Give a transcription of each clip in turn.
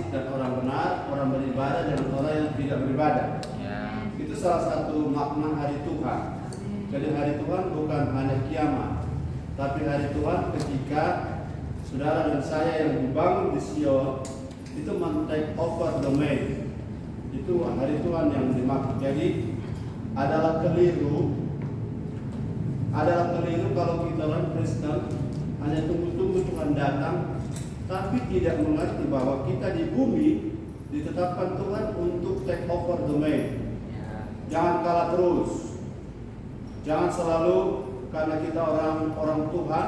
fasik dan orang benar, orang beribadah dan orang yang tidak beribadah. Itu salah satu makna hari Tuhan. Jadi hari Tuhan bukan hanya kiamat, tapi hari Tuhan ketika saudara dan saya yang dibangun di Sion itu men-take over domain. Itu hari Tuhan yang dimaksud. Jadi adalah keliru kalau kita orang Kristen hanya tunggu-tunggu Tuhan datang, tapi tidak mengerti bahwa kita di bumi ditetapkan Tuhan untuk take over domain. Jangan kalah terus. Jangan selalu karena kita orang Tuhan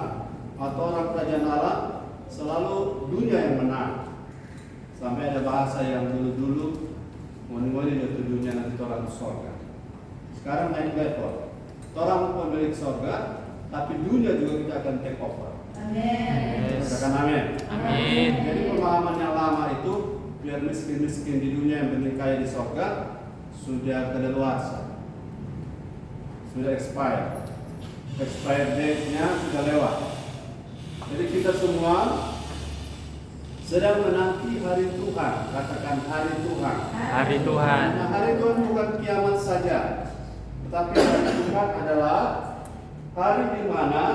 atau orang kerajaan Allah selalu dunia yang menang. Sampai ada bahasa yang dulu ngoni-ngoni dari dunia nanti orang surga. Sekarang naik level. Orang pemilik surga, tapi dunia juga kita akan take over. Amin. Katakan amin. Amin. Jadi pemahaman yang lama itu biar miskin-miskin di dunia yang penting kaya di surga sudah kadaluarsa, sudah expired date-nya sudah lewat. Jadi kita semua sedang menanti hari Tuhan. Katakan hari Tuhan. Hari Tuhan. Nah, hari Tuhan bukan kiamat saja, tetapi hari Tuhan adalah hari di mana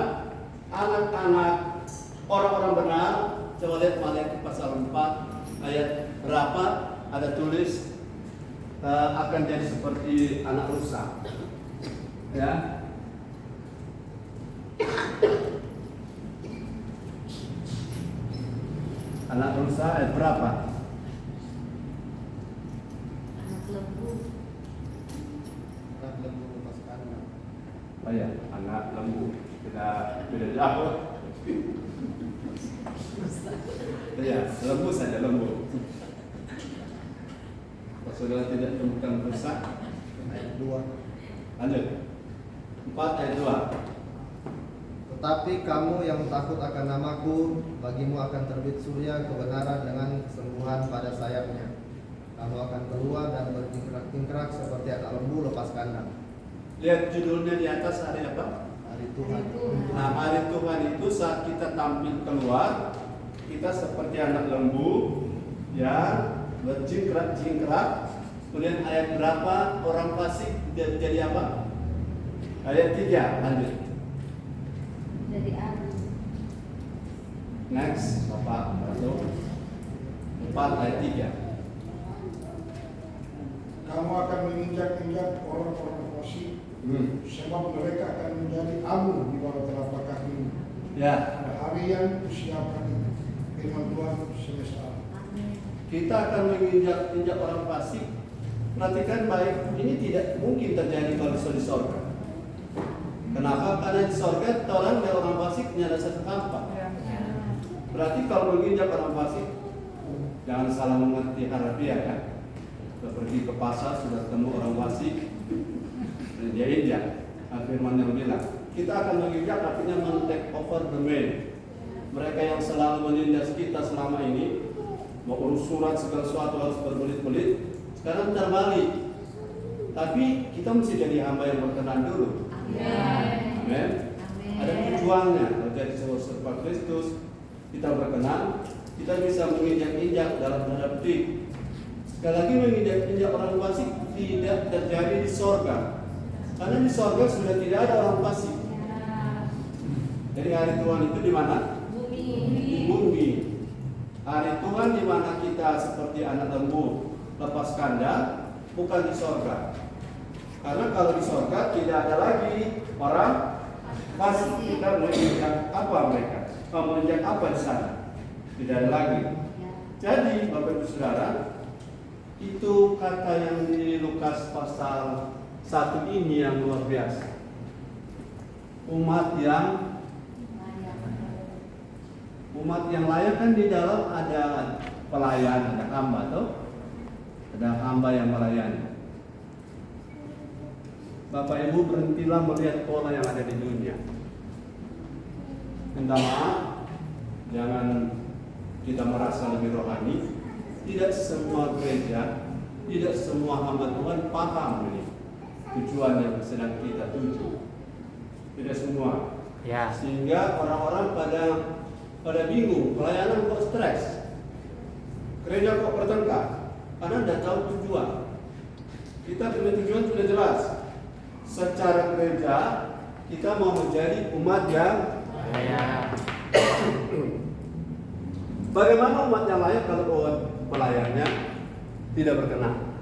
anak-anak orang-orang benar. Coba lihat Matius pasal 4 ayat berapa, ada tulis akan jadi seperti anak rusa. Ya. Anak rusa ayat berapa? Anak lembu. Anak lembu lepas kandang. Oh ya, anak lembu. Tidak jauh. Ya, lembu saja lembu. Kalau saudara tidak temukan rusa, Ayat 2. lanjut. 4 ayat 2. Tetapi kamu yang takut akan namaku, bagimu akan terbit surya kebenaran dengan kesembuhan pada sayapnya. Kamu akan keluar dan bertingkrak-tingkrak seperti anak lembu lepas kandang. Lihat judulnya di atas, hari apa? Hari Tuhan. Nah, hari Tuhan itu saat kita tampil keluar, kita seperti anak lembu yang berjingkrak-jingkrak. Kemudian ayat berapa? Orang fasik jadi apa? Ayat 3, lanjut. Jadi abu. Next, Bapak, masuk. 4 ayat 3. Kamu akan menginjak-injak orang-orang fasik, sebab mereka akan menjadi abu di bawah telapak kakimu. Ya, Pada hari yang kusiapkan itu, firman Tuhan semesta. Amin. kita akan menginjak-injak orang fasik. Perhatikan baik, ini tidak mungkin terjadi kalau di sorga. Kenapa? Karena di sorga orang dan orang fasik punya satu tempat. Berarti kalau menginjak orang fasik, jangan salah mengerti harafiah ya. Kita pergi ke pasar sudah ketemu orang fasik, dan dia injak. Firman yang bilang, kita akan menginjak artinya men-take over domain. Mereka yang selalu menindas kita selama ini, mau urus surat segala sesuatu harus berbelit-belit, sekarang terbalik. Tapi kita mesti jadi hamba yang berkenan dulu. Amin. Ada tujuannya. Kalau jadi serba Kristus, kita berkenan, kita bisa menginjak-injak dalam tanda petik. Sekali lagi menginjak-injak orang fasik tidak terjadi di sorga, karena di sorga sudah tidak ada orang fasik. Jadi hari Tuhan itu di mana? Di bumi. Hari Tuhan di mana kita seperti anak lembu lepas kandang, bukan di sorga. Karena kalau di sorga tidak ada lagi orang fasik. Kita menginjak apa mereka? Menginjak apa di sana? Tidak ada lagi. Jadi Bapak Ibu Saudara, itu kata yang di Lukas pasal 1 ini yang luar biasa. Umat yang layak kan di dalam ada pelayan, ada hamba tuh. Ada hamba yang melayani. Bapak Ibu berhentilah melihat pola yang ada di dunia. Minta maaf, jangan kita merasa lebih rohani. Tidak semua gereja, tidak semua hamba Tuhan paham ini tujuan yang sedang kita tuju. Tidak semua. Ya. Sehingga orang-orang pada bingung, pelayanan kok stres. Gereja kok bertengkar? Karena tidak tahu tujuan. Kita punya tujuan sudah jelas. Secara gereja kita mau menjadi umat yang layak. Bagaimana umat yang layak kalau pelayannya tidak berkenan?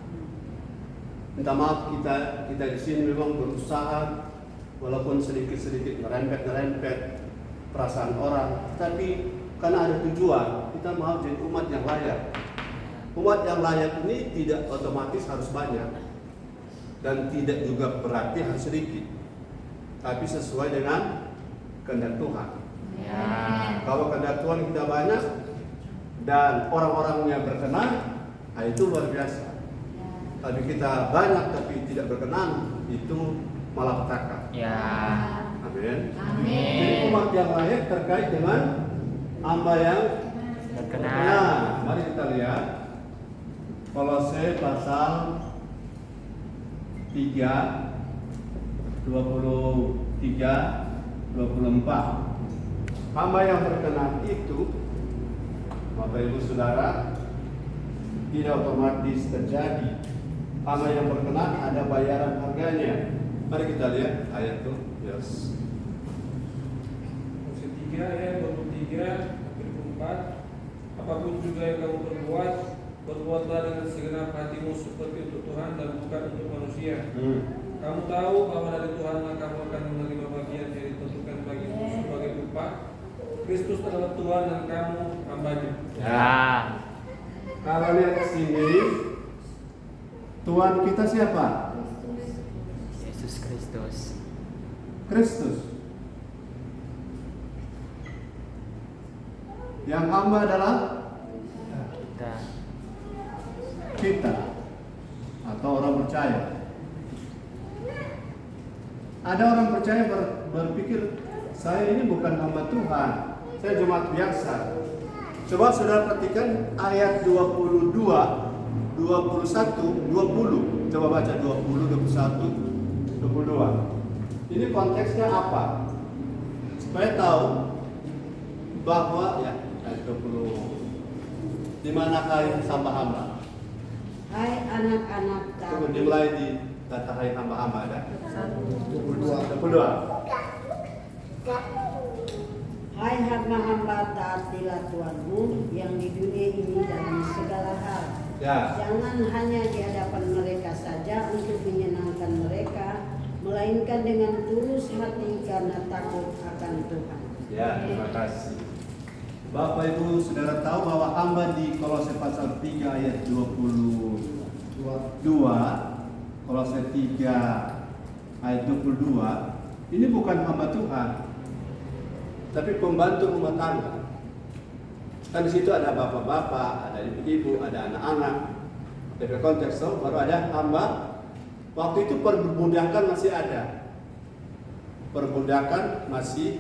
Minta maaf, kita di sini memang berusaha walaupun sedikit-sedikit ngerempet perasaan orang, tapi karena ada tujuan, kita mau jadi umat yang layak. Umat yang layak ini tidak otomatis harus banyak dan tidak juga berarti harus sedikit, tapi sesuai dengan kehendak Tuhan. Ya. Kalau kehendak Tuhan kita banyak dan orang-orangnya berkenan, nah itu luar biasa. Tapi kita banyak tapi tidak berkenan, itu malah petaka. Ya. Amin. Amin. Jadi umat yang layak terkait dengan hamba yang Berkenan. Mari kita lihat Kolose pasal 3 23-24. Hamba yang berkenan itu, Bapak Ibu Saudara, tidak otomatis terjadi. Hamba yang berkenan ada bayaran harganya. Mari kita lihat ayat itu. Yes. Kolose 3 ayat 23-24. Apapun juga yang kamu perbuat, berbuatlah dengan segenap hatimu seperti untuk Tuhan dan bukan untuk manusia. Kamu tahu bahwa dari Tuhanlah kamu akan menerima bagian yang ditentukan bagimu sebagai upah. Kristus adalah Tuhan dan kamu hambanya. Ya. Kalau lihat ke sini, Tuhan kita siapa? Yesus Kristus. Kristus. Yang hamba adalah kita atau orang percaya. Ada orang percaya berpikir saya ini bukan hamba Tuhan, saya jemaat biasa. Coba saudara perhatikan ayat 22, 21, 20. Coba baca 20, 21, 22. Ini konteksnya apa? Supaya tahu bahwa ya ayat 20. Di manakah hamba-hamba? Hai anak-anak Tunggu, kami. dimulai di kata hai hamba-hamba ada. 22. Hai hamba-hamba, taatilah Tuhanmu yang di dunia ini dalam segala hal. Ya. Jangan hanya di hadapan mereka saja untuk menyenangkan mereka, melainkan dengan tulus hati karena takut akan Tuhan. Ya, terima kasih. Bapak Ibu Saudara tahu bahwa hamba di Kolose pasal 3 ayat 22, Kolose 3 ayat 22, ini bukan hamba Tuhan, tapi pembantu rumah tangga. Kan di situ ada bapak-bapak, ada ibu-ibu, ada anak-anak. Dari konteks itu baru ada hamba. Waktu itu perbudakan masih ada. Perbudakan masih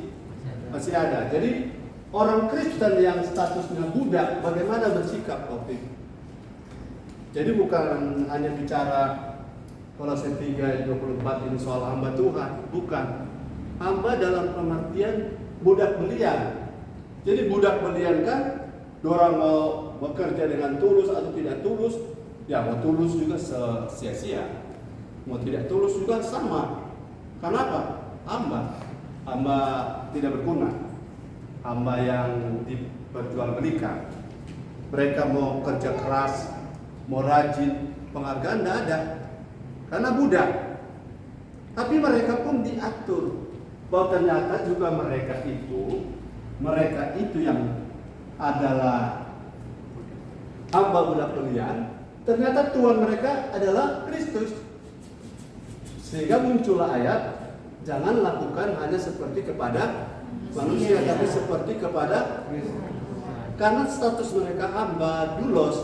ada. Jadi orang Kristen yang statusnya budak, bagaimana bersikap waktu itu? Jadi bukan hanya bicara Kolose 3 ayat 24 ini soal hamba Tuhan, bukan. Hamba dalam pengertian budak belian. Jadi budak belian kan, orang mau bekerja dengan tulus atau tidak tulus, ya mau tulus juga sia-sia, mau tidak tulus juga sama. Kenapa? Hamba tidak berguna. Hamba yang diperjualbelikan. Mereka mau kerja keras, mau rajin, penghargaan tidak ada, karena budak. Tapi mereka pun diatur bahwa ternyata juga mereka itu yang adalah hamba budak belian. Ternyata Tuhan mereka adalah Kristus. Sehingga muncullah ayat, jangan lakukan hanya seperti kepada manusia, tapi seperti kepada Kristus. Karena status mereka hamba, dulos,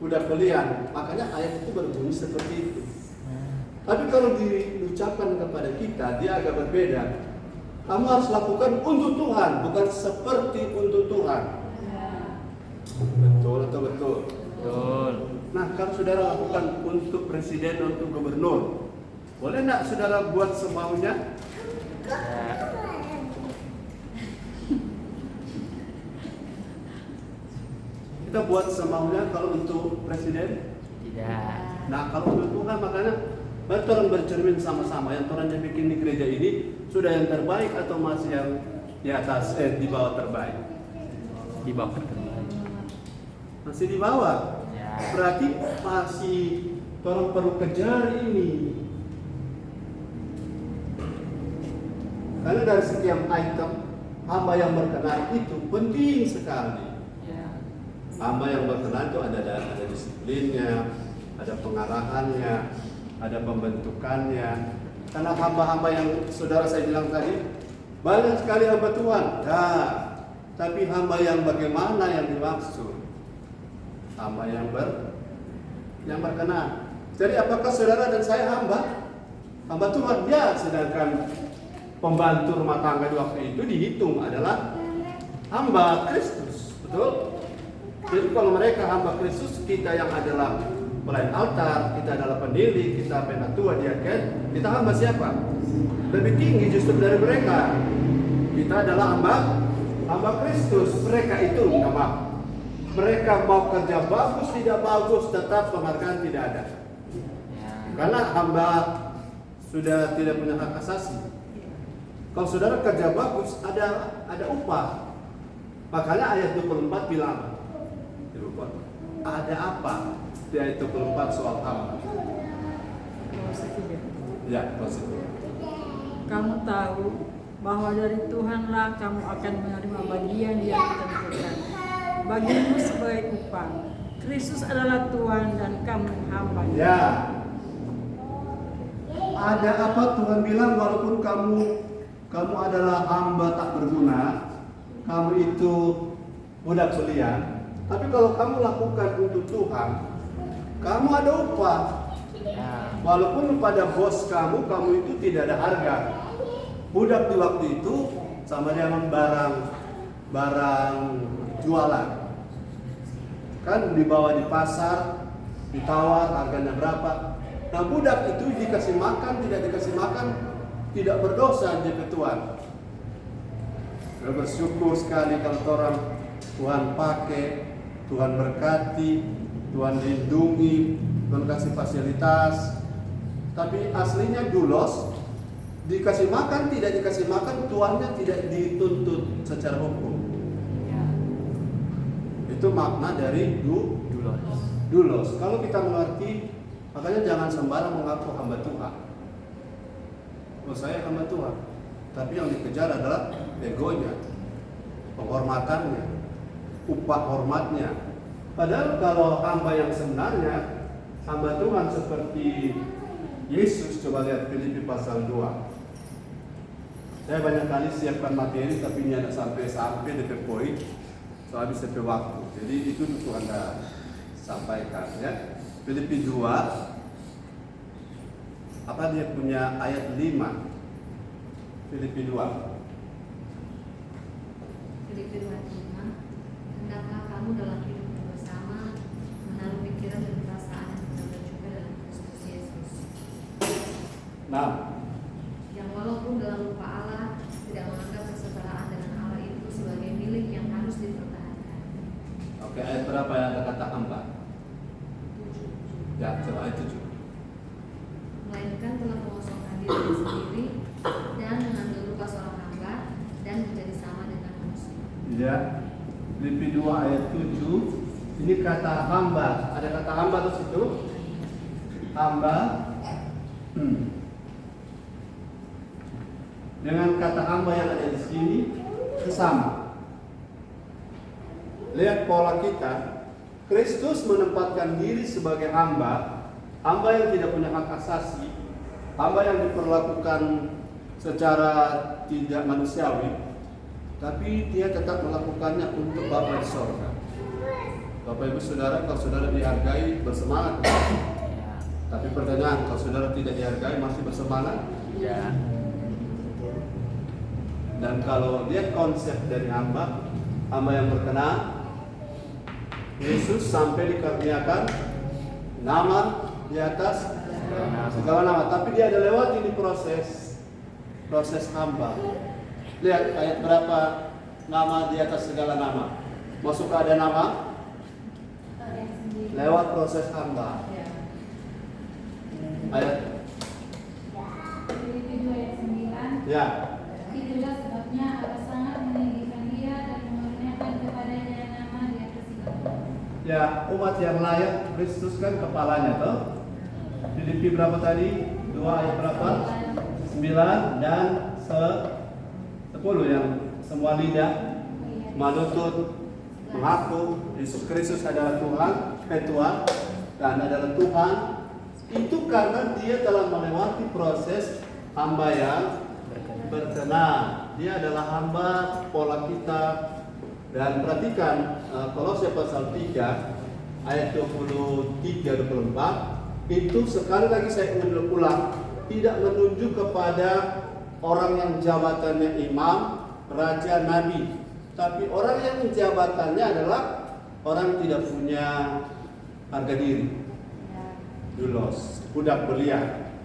budak belian, makanya ayat itu berbunyi seperti itu. Tapi kalau diucapkan kepada kita, dia agak berbeda. Kamu harus lakukan untuk Tuhan, bukan seperti untuk Tuhan. Betul atau betul? Betul. Nah, kalau saudara lakukan untuk presiden, untuk gubernur, boleh nggak saudara buat semaunya? Ya. kita buat semaunya kalau untuk presiden. Tidak. Nah kalau untuk Tuhan makanya mari orang bercermin sama-sama. Yang orang yang bikin di gereja ini sudah yang terbaik atau masih yang di atas, di bawah terbaik? Di bawah terbaik. Masih di bawah. Ya. Berarti masih orang perlu kejar ini. Karena dari setiap item hamba yang berkenan itu penting sekali. Ya. Hamba yang berkenan itu ada disiplinnya, ada pengarahannya, ada pembentukannya. Karena hamba-hamba yang saudara saya bilang tadi banyak sekali hamba Tuhan. Nah, tapi hamba yang bagaimana yang dimaksud? Hamba yang berkenan. Jadi apakah saudara dan saya hamba Tuhan? Ya, sedangkan pembantu rumah tangga di waktu itu dihitung adalah hamba Kristus, betul? Jadi kalau mereka hamba Kristus, kita yang adalah pelayan altar, kita adalah pendiri, kita penatua, diaken, kita hamba siapa? Lebih tinggi justru dari mereka. Kita adalah hamba Kristus. Mereka itu nama. Mereka mau kerja bagus tidak bagus, tetap penghargaan tidak ada. Ya. Karena hamba sudah tidak punya hak asasi. Kalau saudara kerja bagus, ada upah. Makanya ayat 24 bilang, ada apa? Di ayat 24 soal hamba. Ya, positif. Kamu tahu bahwa dari Tuhanlah kamu akan menerima bagian yang ditentukan bagimu sebagai upah. Kristus adalah Tuhan dan kamu hamba. Ya. Ada apa Tuhan bilang walaupun kamu adalah hamba tak berguna, kamu itu budak belian, tapi kalau kamu lakukan untuk Tuhan, kamu ada upah. Ya. Walaupun pada bos kamu itu tidak ada harga. Budak di waktu itu sama dengan barang jualan. Kan dibawa di pasar, ditawar harganya berapa. Nah budak itu dikasih makan, tidak dikasih makan, tidak berdosa di Tuhan. Saya bersyukur sekali kalau orang Tuhan pakai, Tuhan berkati, Tuhan lindungi, Tuhan kasih fasilitas. Tapi aslinya dulos, dikasih makan, tidak dikasih makan, tuannya tidak dituntut secara hukum. Ya. Itu makna dari dulos. Kalau kita mengerti, makanya jangan sembarang mengaku hamba Tuhan. Oh saya hamba Tuhan, tapi yang dikejar adalah egonya, penghormatannya, upah hormatnya. Padahal kalau hamba yang sebenarnya, hamba Tuhan seperti Yesus, coba lihat Filipi pasal 2. Saya banyak kali siapkan materi tapi tidak sampai DP poin, so habis DP waktu. Jadi itu Tuhan sampaikan ya. Filipi 2, apa dia punya ayat 5? Filipi 2. Filipi 2:5, hendaklah kamu dalam hidup bersama menaruh pikiran dan perasaan yang benar juga dalam Kristus Yesus. Nah, Yang walaupun dalam rupa Allah tidak menganggap kesetaraan dengan Allah itu sebagai milik yang harus dipertahankan. oke, ayat berapa yang ada kata hamba? 7. Ya, coba ayat 7. Melainkan telah mengosongkan diri sendiri dan mengambil rupa seorang hamba dan menjadi sama dengan manusia. Ya, Filipi 2 ayat 7. Ini kata hamba. Ada kata hamba di situ. Hamba. Dengan kata hamba yang ada di sini sama. Lihat pola kita. Kristus menempatkan diri sebagai hamba yang tidak punya hak asasi, hamba yang diperlakukan secara tidak manusiawi, tapi dia tetap melakukannya untuk Bapa di sorga. Bapak Ibu Saudara, kalau saudara dihargai, bersemangat. Ya. Tapi pertanyaan, kalau saudara tidak dihargai, masih bersemangat? Ya. Dan kalau lihat konsep dari hamba yang berkenan, Yesus sampai dikaruniakan nama di atas segala nama. Tapi dia ada lewat ini proses hamba. Lihat ayat berapa nama di atas segala nama. Masuk ada nama lewat proses hamba. Ayat Filipi 2 ayat 9. ya. Itulah sebabnya Allah sangat meninggikan dia dan mengaruniakan kepadanya nama di atas segala. Ya, umat yang layak Kristus kan kepalanya toh. Filipi berapa tadi? 2 ayat berapa? 9 dan 10 yang semua lidah menuntut mengaku Yesus Kristus adalah Tuhan dan adalah Tuhan. Itu karena dia telah melewati proses hamba yang berkenan. Dia adalah hamba pola kita. Dan perhatikan Kolose pasal 3 ayat 23-24 itu sekali lagi saya ulang, tidak menunjuk kepada orang yang jabatannya imam, raja, nabi, tapi orang yang jabatannya adalah orang yang tidak punya harga diri. Dulos, budak belian.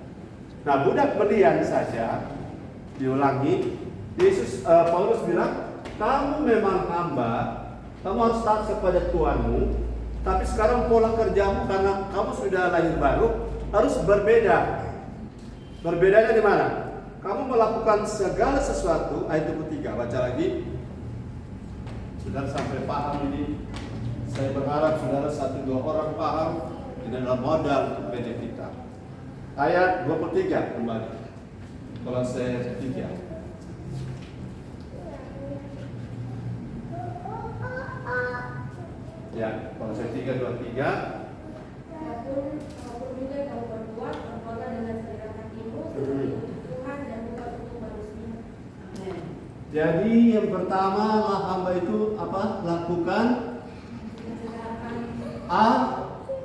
Nah, budak belian saja diulangi. Paulus bilang, kamu memang hamba, kamu harus taat kepada Tuhanmu, tapi sekarang pola kerjamu karena kamu sudah lahir baru harus berbeda. Berbedanya di mana? Kamu melakukan segala sesuatu, ayat 23, baca lagi. Sudah sampai paham ini. Saya berharap saudara 1-2 orang paham. Ini adalah modal untuk PD kita. Ayat 23 kembali. Kolose 3. Ya, Kolose 3:23. Apapun juga kamu berbuat, berbuatlah dengan segenap hatimu seperti untuk Tuhan dan bukan untuk manusia. Jadi yang pertama lah hamba itu apa? Lakukan apapun.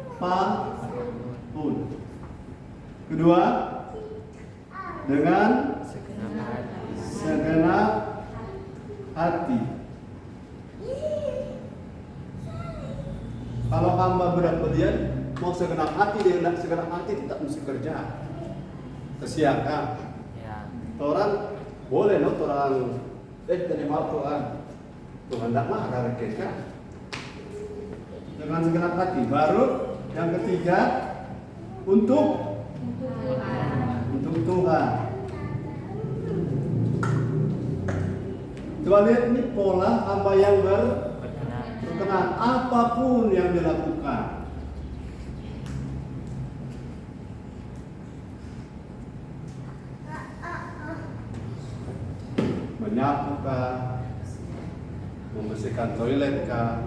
Kedua, dengan segenap hati. Kalau hamba berat belian mau segenap hati, dia tidak segenap hati tetap mesti kerja. Kesiakan. Ya. Orang boleh no orang terima Tuhan. Tuhan tidak marah kita. Dengan segenap hati. Baru yang ketiga untuk Tuhan. Coba lihat ini pola hamba yang berkenan. Apapun yang dilakukan. Menyapu kah, membersihkan toilet kah,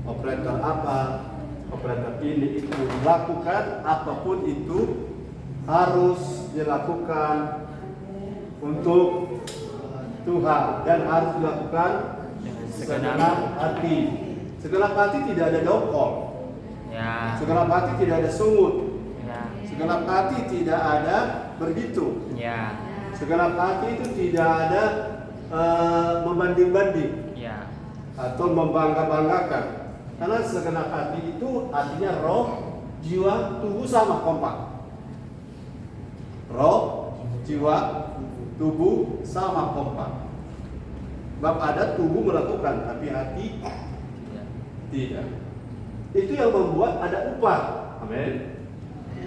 operator apa, operator ini itu lakukan, apapun itu harus dilakukan untuk Tuhan dan harus dilakukan segenap hati. Segenap hati tidak ada dokol. Ya. Segenap hati tidak ada sungut. Ya. Segenap hati tidak ada berhitung. Ya. Segenap hati itu tidak ada membanding-banding Ya. atau membangga-banggakan. Karena segenap hati itu artinya roh, jiwa, tubuh sama kompak. Roh, jiwa, tubuh sama kompak. Sebab ada tubuh melakukan, tapi hati tidak. Itu yang membuat ada upah. Amin.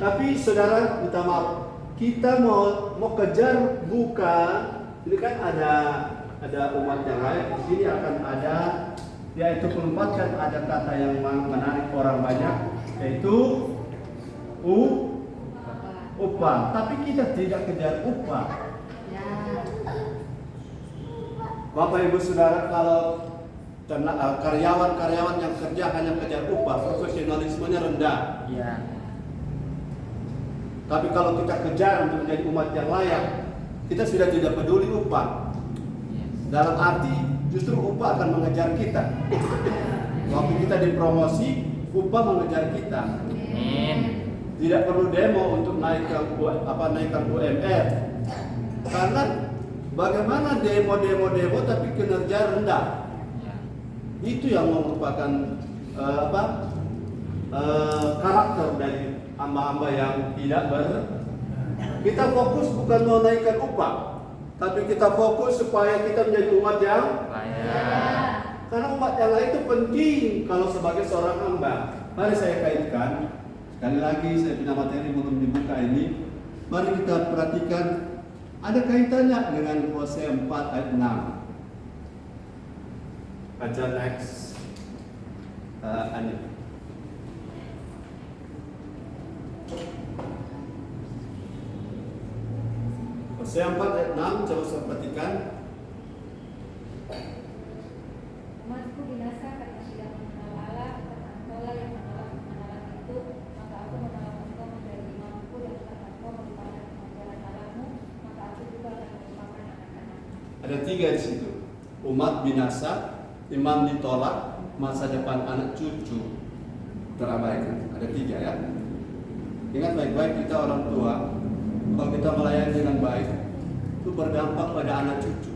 Tapi saudara, minta maaf, kita mau kejar bukan. Ini kan ada umat yang lain. Di sini akan ada, yaitu menempatkan ada kata yang menarik orang banyak, yaitu upah. Tapi kita tidak kejar upah. Bapak Ibu Saudara, kalau karyawan yang kerja hanya kejar upah, profesionalismenya rendah. Ya. Tapi kalau kita kejar untuk menjadi umat yang layak, kita sudah tidak peduli upah. Dalam arti justru upah akan mengejar kita. Waktu kita dipromosi, upah mengejar kita. Amin. Tidak perlu demo untuk naikkan UMR. Karena bagaimana demo tapi kinerja rendah. Ya. Itu yang merupakan karakter dari hamba-hamba yang tidak kita fokus bukan mau naikkan upah, tapi kita fokus supaya kita menjadi umat yang Layak. karena umat yang lain itu penting kalau sebagai seorang hamba. Mari saya kaitkan, sekali lagi saya punya materi belum dibuka ini. Mari kita perhatikan, ada kaitannya dengan Hosea 4 ayat 6. Baca next. Ani. Hosea 4 ayat 6, coba saya perhatikan. Umatku binasa karena tidak mengenal Allah, karena engkaulah yang menolak pengenalan itu, maka aku menolak engkau menjadi imamku, dan karena engkau melupakan pengajaran Allahmu, maka aku juga akan melupakan anak-anak. Ada 3 di situ. Umat binasa, imam ditolak, masa depan anak cucu terabaikan. Ada 3 ya. Ingat baik-baik, kita orang tua, kalau kita melayani dengan baik, itu berdampak pada anak cucu.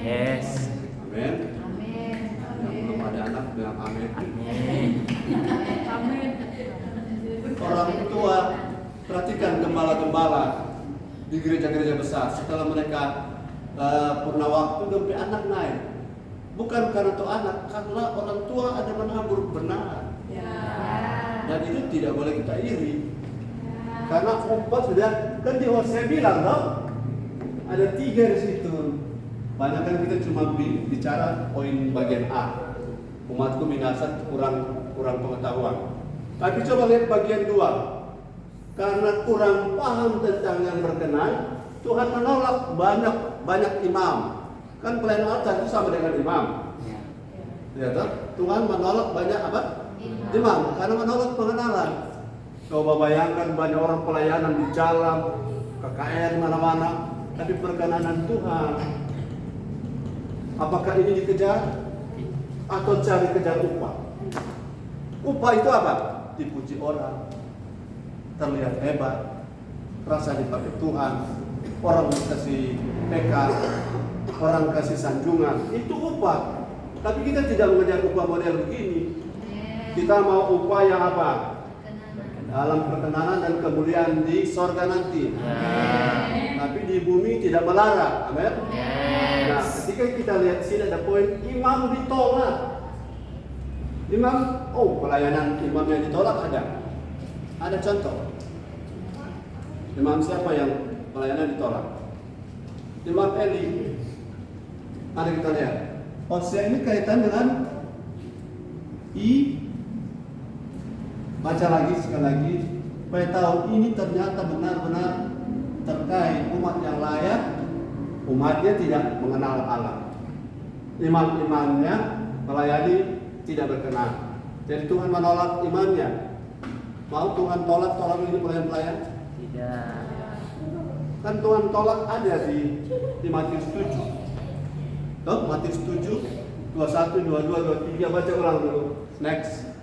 Yes. Amin. Amin. Yang belum ada anak bilang amin. Amin. Amin. Orang tua, perhatikan gembala-gembala di gereja-gereja besar. Setelah mereka pernah waktu sampai anak naik, bukan karena itu anak, karena orang tua ada menabur benar. Dan itu tidak boleh kita iri. Karena umpah sudah kan di Hosea bilang loh, ada 3 di situ. Banyak kan kita cuma bicara poin bagian A. Umatku binasa kurang pengetahuan. Tapi coba lihat bagian 2. Karena kurang paham tentang yang berkenan, Tuhan menolak banyak imam. Kan pelayan altar itu sama dengan imam. Ya, Tuhan menolak banyak apa? Imam. Karena menolak pengenalan. Coba bayangkan banyak orang pelayanan di jalan, KKR mana-mana, tapi perkenanan Tuhan. Apakah ini dikejar atau cari kejar upah? Upah itu apa? Dipuji orang, terlihat hebat, rasa dipakai Tuhan, orang kasih PK, orang kasih sanjungan, itu upah. Tapi kita tidak mengejar upah model begini. Kita mau upah yang apa? Dalam perkenanan dan kemuliaan di sorga nanti. Tapi di bumi tidak melarang. Amin. Nah, ketika kita lihat sini ada poin imam ditolak. Imam, pelayanan imam yang ditolak ada. Ada contoh. Imam siapa yang pelayanan ditolak? Imam Eli. Mari kita lihat. Hosea ini kaitan dengan baca lagi sekali lagi supaya tahu ini ternyata benar-benar terkait umat yang layak, umatnya tidak mengenal Allah. Imam-imamnya melayani tidak berkenan. Jadi Tuhan menolak imamnya. Mau Tuhan tolak ini pelayan-pelayan? Tidak. Kan Tuhan tolak ada di Matius 7. Tuh, Matius 7 21, 22, 23 baca ulang dulu. Next.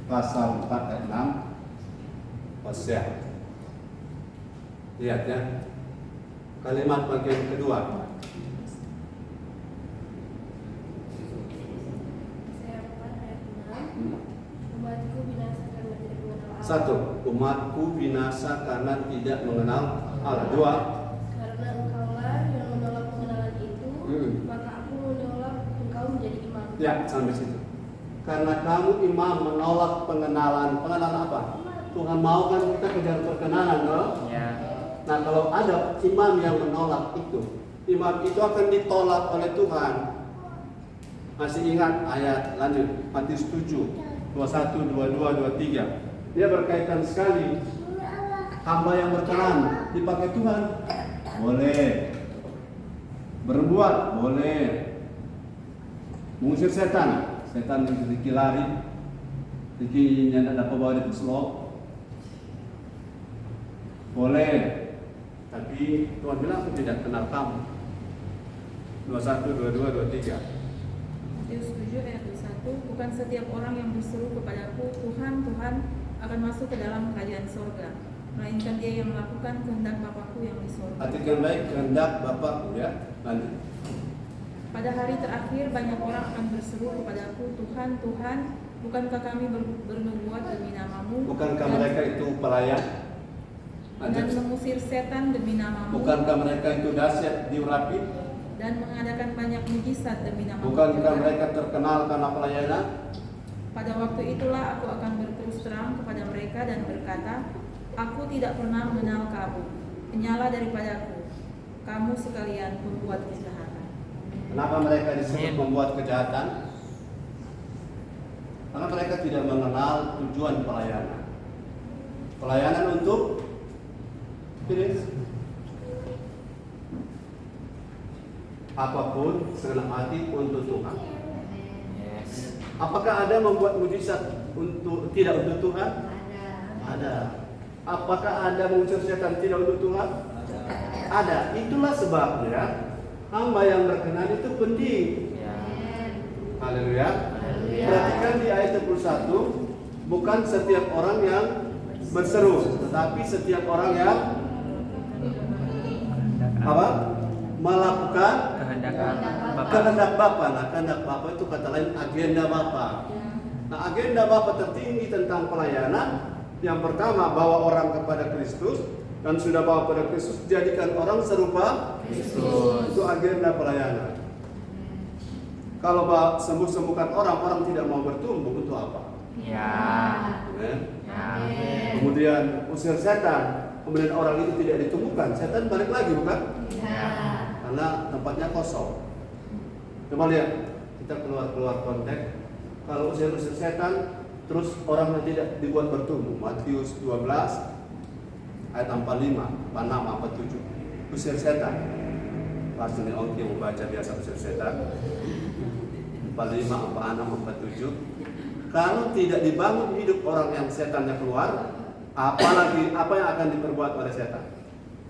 Pasal 4 ayat 6 Hosea. Lihat ya. Kalimat bagian kedua. Hosea 4 ayat 6. Umatku binasa karena tidak mengenal Allah. 1. Umatku binasa karena tidak mengenal Allah. 2. Karena engkaulah yang menolak pengenalan itu, maka aku menolak engkau menjadi imam. Ya, sampai situ. Karena kamu imam menolak pengenalan. Pengenalan apa? Tuhan mau kan kita kejar perkenalan, loh. Ya. Nah, kalau ada imam yang menolak itu, imam itu akan ditolak oleh Tuhan. Masih ingat ayat lanjut Matius 7 21, 22, 23. Dia berkaitan sekali. Hamba yang berkenan dipakai Tuhan boleh, berbuat boleh, mengusir setan Riki lari, Riki yang dapat bawa dia ke slot, boleh. Tapi Tuhan bilang aku tidak kenal kamu. 21, 22, 23. Matius 7 ayat 21, bukan setiap orang yang berseru kepadaku, Tuhan, Tuhan, akan masuk ke dalam kerajaan sorga, melainkan dia yang melakukan kehendak Bapakku yang di sorga. Artikan baik kehendak Bapakku ya. Lanjut. Pada hari terakhir banyak orang akan berseru kepadaku, Tuhan, Tuhan, bukankah kami bernubuat demi namamu? Bukankah mereka itu pelayan? Dan mengusir setan demi namamu? Bukankah mereka itu dahsyat diurapi? dan mengadakan banyak mujizat demi nama Bukankah mereka terkenal karena pelayanan? Pada waktu itulah aku akan berterus terang kepada mereka dan berkata, aku tidak pernah mengenal kamu, penyalah daripadaku, kamu sekalian pembuat kejahatan. Kenapa mereka disebut membuat kejahatan? Karena mereka tidak mengenal tujuan pelayanan. Pelayanan untuk apapun segenap hati untuk Tuhan. Yes. Apakah ada membuat mujizat untuk tidak untuk Tuhan? Ada. Apakah ada mengusir setan tidak untuk Tuhan? Ada. Itulah sebabnya hamba yang berkenan itu penting. Ya. Haleluya. Haleluya. Perhatikan di ayat 21, bukan setiap orang yang berseru, tetapi setiap orang yang apa? Melakukan kehendak Bapa. Nah, kehendak Bapa itu kata lain agenda Bapa. Nah, agenda Bapa tertinggi tentang pelayanan yang pertama bawa orang kepada Kristus, dan sudah bawa kepada Kristus jadikan orang serupa Kristus. Itu agenda pelayanan. Kalau sembuh-sembuhkan orang tidak mau bertumbuh, untuk apa? Ya. Amen. Ya. Kemudian usir setan, kemudian orang itu tidak ditumbuhkan, setan balik lagi, bukan? Ya. Karena tempatnya kosong. Coba lihat, kita keluar konteks. Kalau usir setan, terus orang yang tidak dibuat bertumbuh. Matius 12 ayat 45, 46, 47. Usir setan. Pasti nih Ongki yang membaca biasa usir setan. 45, 46, 47. Kalau tidak dibangun hidup orang yang setannya keluar, apalagi apa yang akan diperbuat oleh setan?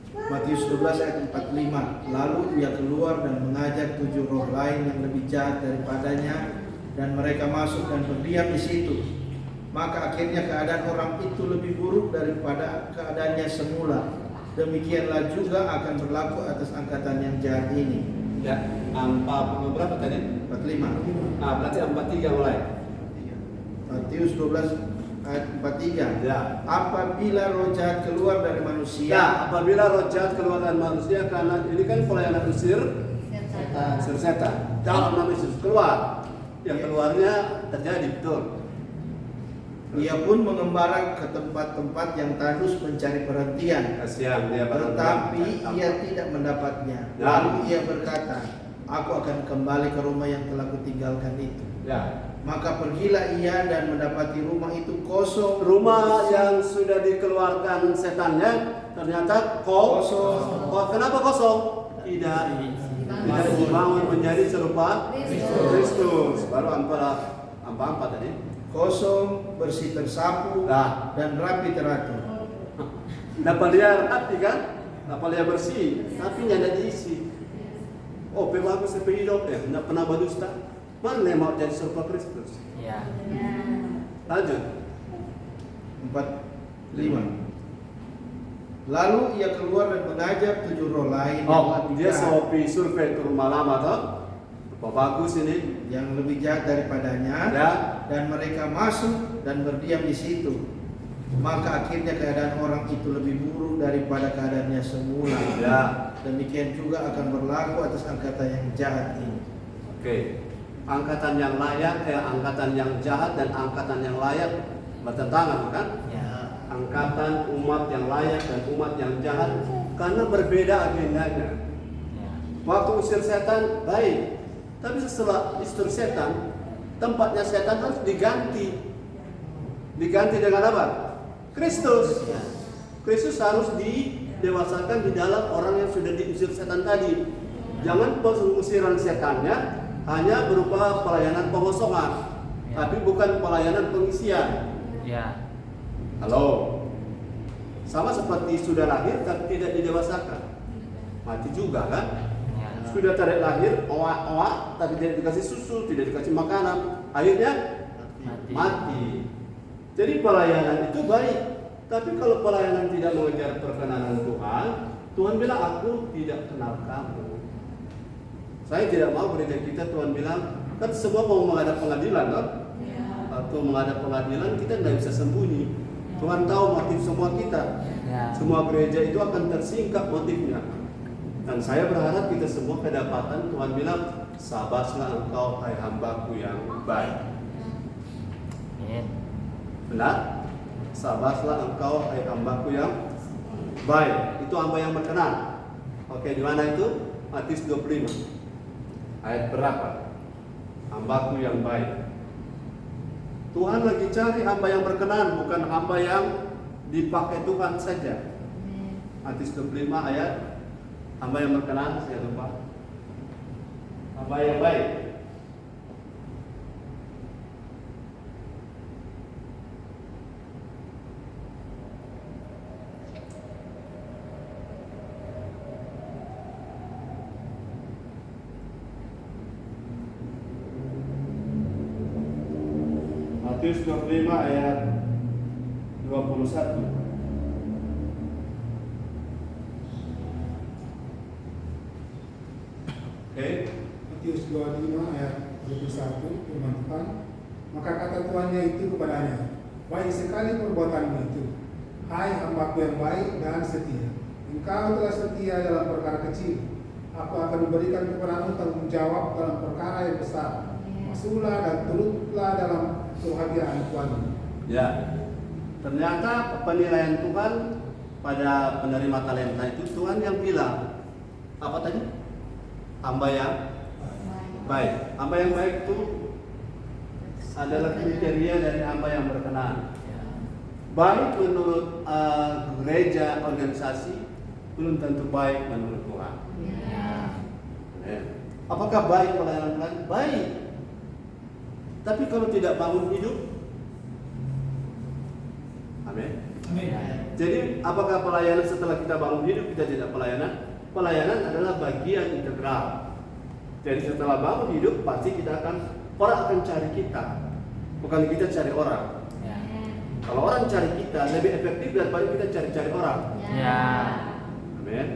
Matius 12 ayat 45. Lalu ia keluar dan mengajak 7 roh lain yang lebih jahat daripadanya, dan mereka masuk dan berdiam di situ. Maka akhirnya keadaan orang itu lebih buruk daripada keadaannya semula. Demikianlah juga akan berlaku atas angkatan yang jahat ini. Ya, berapa tadi? 45. Nah, berarti 43 mulai. Matius 12 ayat 43. Ya. Apabila roh jahat keluar dari manusia. Ya, apabila roh jahat keluar dari manusia, karena ini kan pelayanan usir setan. Kalau nama Yesus keluar, yang keluarnya terjadi betul. Ia pun mengembara ke tempat-tempat yang tandus mencari perhentian. Kasihan dia, tetapi ia tidak mendapatnya. Ya. Lalu ia berkata, aku akan kembali ke rumah yang telah kutinggalkan itu. Ya. Maka pergilah ia dan mendapati rumah itu kosong. Rumah yang sudah dikeluarkan setannya ternyata kosong. Kenapa kosong? Tidak dibangun menjadi serupa Kristus. Baru apa tadi? Kosong, bersih tersapu, Nah. dan rapi teratur. Dapat dia rapi kan? Dapat dia bersih, tapi tidak diisi. Oh, bagus seperti hidup ya, tidak pernah berdusta. Mana yang mau jadi serupa Kristus? Ya. Lanjut. 45. Lalu ia keluar dan mengajak 7 roh lain yang lebih Dia jahat, survei ke rumah lama toh. Bagus ini. yang lebih jahat daripadanya, Ya. dan mereka masuk dan berdiam di situ. Maka akhirnya keadaan orang itu lebih buruk daripada keadaannya semula. Ya. Demikian juga akan berlaku atas angkatan yang jahat ini. Oke. Angkatan yang layak, angkatan yang jahat dan angkatan yang layak bertentangan, kan? Ya. Angkatan umat yang layak dan umat yang jahat karena berbeda agendanya. Ya. Waktu usir setan baik, tapi setelah usir setan, tempatnya setan harus diganti. Diganti dengan apa? Kristus. Kristus harus didewasakan di dalam orang yang sudah diusir setan tadi. Jangan pengusiran setannya hanya berupa pelayanan pengosongan, tapi bukan pelayanan pengisian. Ya. Halo. Sama seperti sudah lahir tapi tidak didewasakan. Mati juga kan? Ya. Sudah tarik lahir, oak tapi tidak dikasih susu, tidak dikasih makanan, akhirnya mati. Jadi pelayanan itu baik, tapi kalau pelayanan tidak mengejar perkenanan Tuhan, Tuhan bilang aku tidak kenal kamu. Saya tidak mau gereja kita, Tuhan bilang kan semua mau menghadap pengadilan kan? Waktu menghadap pengadilan kita tidak bisa sembunyi. Tuhan tahu motif semua kita. Ya. Semua gereja itu akan tersingkap motifnya. Dan saya berharap kita semua kedapatan Tuhan bilang, sabarlah engkau hai hambaku yang baik. Benar? Sabarlah engkau hai hambaku yang baik. Itu hamba yang berkenan. Oke, di mana itu? Matius 25. Ayat berapa? Hambaku yang baik. Tuhan lagi cari hamba yang berkenan, bukan hamba yang dipakai Tuhan saja. Matius 25 ayat, hamba yang berkenan, saya lupa. Hamba yang baik. Matius 25 ayat 21. Matius 25 ayat 21 firman Tuhan. Maka kata tuannya itu kepadanya, baik sekali perbuatanmu itu, hai hambaku yang baik dan setia. Engkau telah setia dalam perkara kecil, aku akan memberikan kepadamu tanggung jawab dalam perkara yang besar. Masuklah dan turutlah dalam kebahagiaan Tuhanmu. Ya, ternyata penilaian Tuhan pada penerima talenta itu, Tuhan yang bilang apa tadi? Hamba yang baik. Hamba yang baik itu adalah kriteria dari hamba yang berkenan. Baik menurut gereja, organisasi, belum tentu baik menurut Tuhan. Apakah baik pelayanan Tuhan? Baik. Tapi kalau tidak bangun hidup, amin. Jadi apakah pelayanan setelah kita bangun hidup kita tidak pelayanan? Pelayanan adalah bagian integral. Jadi setelah bangun hidup pasti orang akan cari kita, bukan kita cari orang. Kalau orang cari kita lebih efektif daripada kita cari-cari orang. Amin.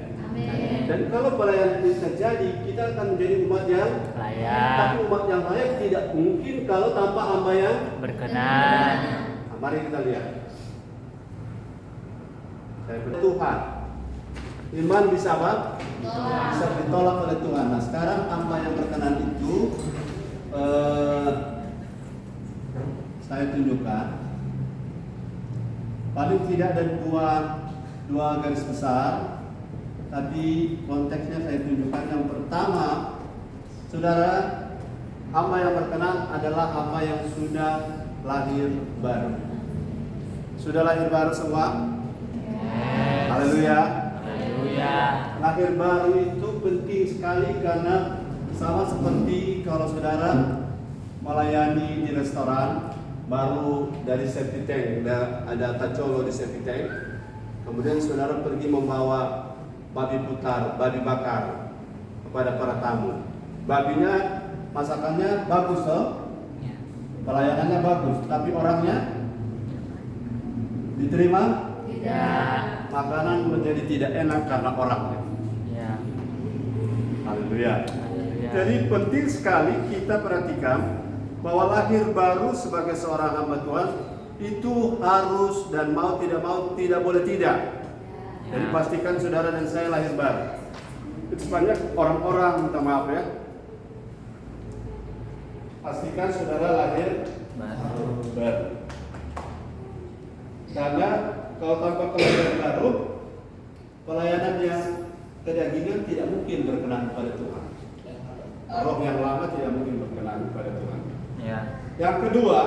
Dan kalau pelayanan itu terjadi, kita akan menjadi umat yang layak. Tapi umat yang layak tidak mungkin kalau tanpa hamba yang berkenan. Nah, mari kita lihat. Tuhan, iman bisa apa? Bisa ditolak oleh Tuhan. Nah, sekarang hamba yang berkenan itu saya tunjukkan. Paling tidak ada dua garis besar. Tapi konteksnya saya tunjukkan. Yang pertama, saudara, hamba yang berkenan adalah hamba yang sudah lahir baru. Sudah lahir baru semua? Haleluya. Lahir baru itu penting sekali karena sama seperti kalau saudara melayani di restoran, baru dari safety tank, ada tacolo di safety tank, kemudian saudara pergi membawa babi putar, babi bakar kepada para tamu. Babinya, masakannya bagus toh, pelayanannya bagus, tapi orangnya diterima? Tidak. Makanan menjadi tidak enak karena orangnya. Haleluya. Jadi penting sekali kita perhatikan bahwa lahir baru sebagai seorang hamba Tuhan itu harus dan mau tidak boleh tidak. Jadi pastikan saudara dan saya lahir baru. Itu banyak orang-orang, minta maaf ya. Pastikan saudara lahir baru. Karena kalau tanpa kelahiran baru, pelayanan yang kedagingan tidak mungkin berkenan kepada Tuhan. Roh yang lama tidak mungkin berkenan kepada Tuhan. Yang kedua,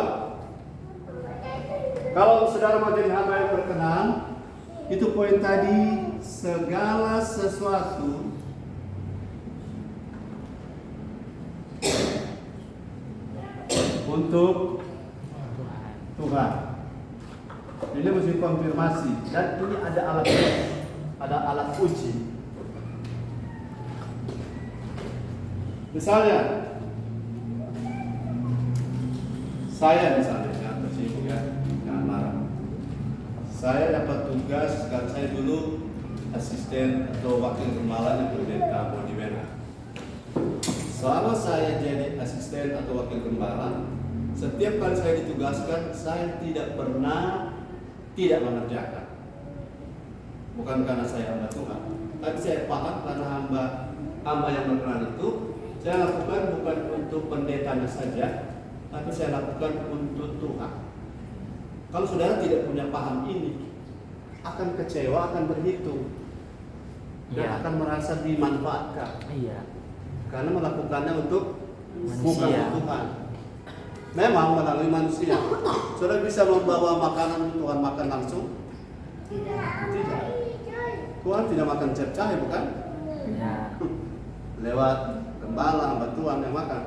kalau saudara mau jadi hamba yang berkenan, itu poin tadi, segala sesuatu untuk Tuhan. Ini mesti konfirmasi dan ini ada alat uji. Misalnya, saya jangan tersinggung ya, jangan marah. Saya dapat tugas, kan saya dulu asisten atau wakil gembala di pendeta Modiwena. Selama saya jadi asisten atau wakil gembala, setiap kali saya ditugaskan, saya tidak pernah tidak mengerjakan. Bukan karena saya hamba Tuhan, Tapi saya paham karena hamba yang berkenan itu saya lakukan bukan untuk pendetanya saja, tapi saya lakukan untuk Tuhan. Kalau saudara tidak punya paham ini, akan kecewa, akan berhitung, dan akan merasa dimanfaatkan. Iya. Karena melakukannya untuk bukan Manusia. untuk Tuhan. Memang melalui manusia. Saudara bisa membawa makanan Tuhan makan langsung? Tidak. Tuhan tidak makan cap-cahe, bukan? Ya. Lewat gembala, hamba Tuhan yang makan.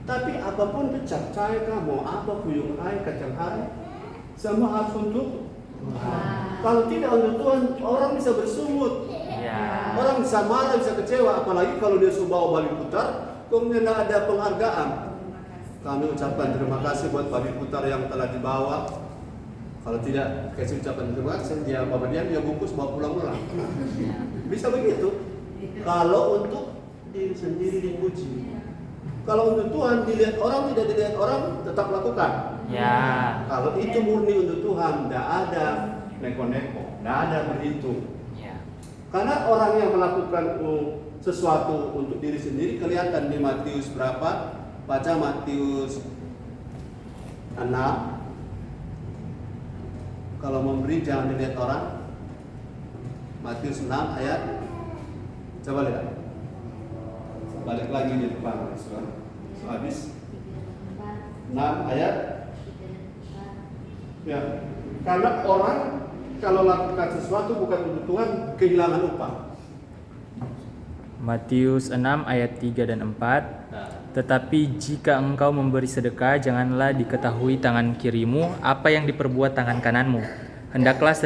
Tapi apapun itu cap-cahe kamu, apa kuyung hai, kacang hai, semua harus untuk Tuhan. Kalau tidak untuk Tuhan, orang bisa bersungut. Ya. Orang bisa marah, bisa kecewa, apalagi kalau dia sudah bawa balik putar, kemudian tidak ada penghargaan. Kami ucapkan terima kasih buat balik putar yang telah dibawa. Kalau tidak kasih ucapan terima kasih, dia bawa dia bungkus bawa pulang-pulang. Bisa begitu. Kalau untuk diri sendiri dipuji. Kalau untuk Tuhan dilihat orang, tidak dilihat orang, tetap lakukan. Ya. Kalau itu murni untuk Tuhan, tidak ada neko-neko, tidak ada berhitung. Ya. Karena orang yang melakukan sesuatu untuk diri sendiri kelihatan di Matius berapa? Baca Matius 6. Kalau memberi jangan dilihat orang. Matius 6 ayat. Coba lihat. Balik lagi di depan, saudara. Habis 6 ayat. Ya. Karena orang kalau lakukan sesuatu bukan untuk Tuhan, kehilangan upah. Matius 6 ayat 3 dan 4. Tetapi jika engkau memberi sedekah, janganlah diketahui tangan kirimu apa yang diperbuat tangan kananmu. Hendaklah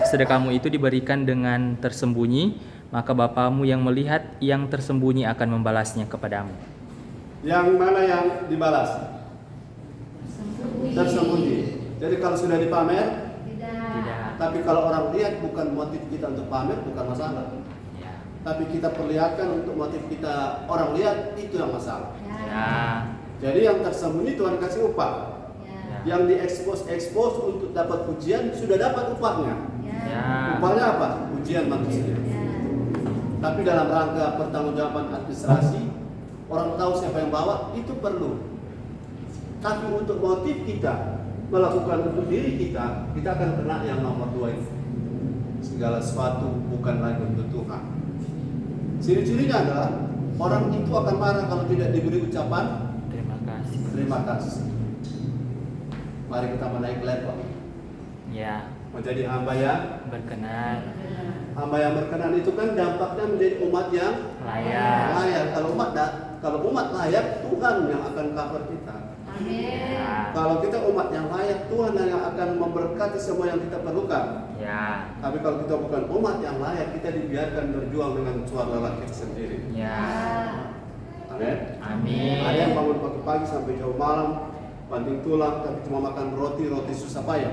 sedekahmu itu diberikan dengan tersembunyi, maka Bapamu yang melihat yang tersembunyi akan membalasnya kepadamu. Yang mana yang dibalas? Tersembunyi. Jadi kalau sudah dipamer, Tidak. tapi kalau orang lihat bukan motif kita untuk pamer, bukan masalah. Ya. Tapi kita perlihatkan untuk motif kita orang lihat, itu yang masalah. Ya. Jadi yang tersembunyi Tuhan kasih upah. Ya. Yang diekspos untuk dapat pujian sudah dapat upahnya. Ya. Upahnya apa? Pujian manusia. Tapi dalam rangka pertanggungjawaban administrasi, orang tahu siapa yang bawa, itu perlu. Tapi untuk motif kita melakukan untuk diri kita akan kena yang nomor 2 itu. Segala sesuatu bukan lagi untuk Tuhan. Ciri-cirinya adalah orang itu akan marah kalau tidak diberi ucapan Terima kasih. terima kasih. Mari kita menaik level Ya. menjadi hamba yang Berkenan. hamba yang berkenan. Itu kan dampaknya menjadi umat yang Layak. layak. Kalau umat layak, Tuhan yang akan cover kita. Ya. Kalau kita umat yang layak, Tuhan yang akan memberkati semua yang kita perlukan. Ya. Tapi kalau kita bukan umat yang layak, kita dibiarkan berjuang dengan suara lelah kita sendiri. Ya. Amin. Amin. Ada yang bangun pagi-pagi sampai jauh malam, banting tulang, tapi cuma makan roti susah payah.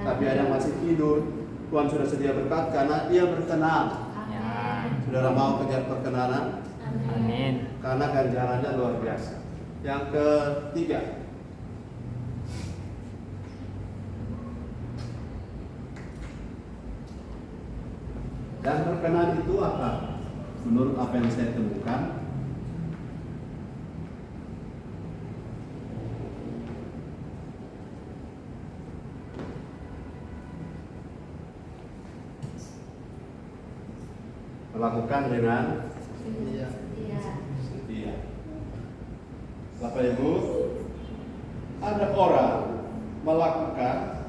Tapi ada yang masih tidur, Tuhan sudah sedia berkat karena dia berkenan. Ya. Saudara mau kejar perkenanan? Amin. Karena ganjarannya luar biasa. Yang ketiga, dan berkenan itu apa? Menurut apa yang saya temukan, melakukan dengan setia. Bapak Ibu, ada orang melakukan,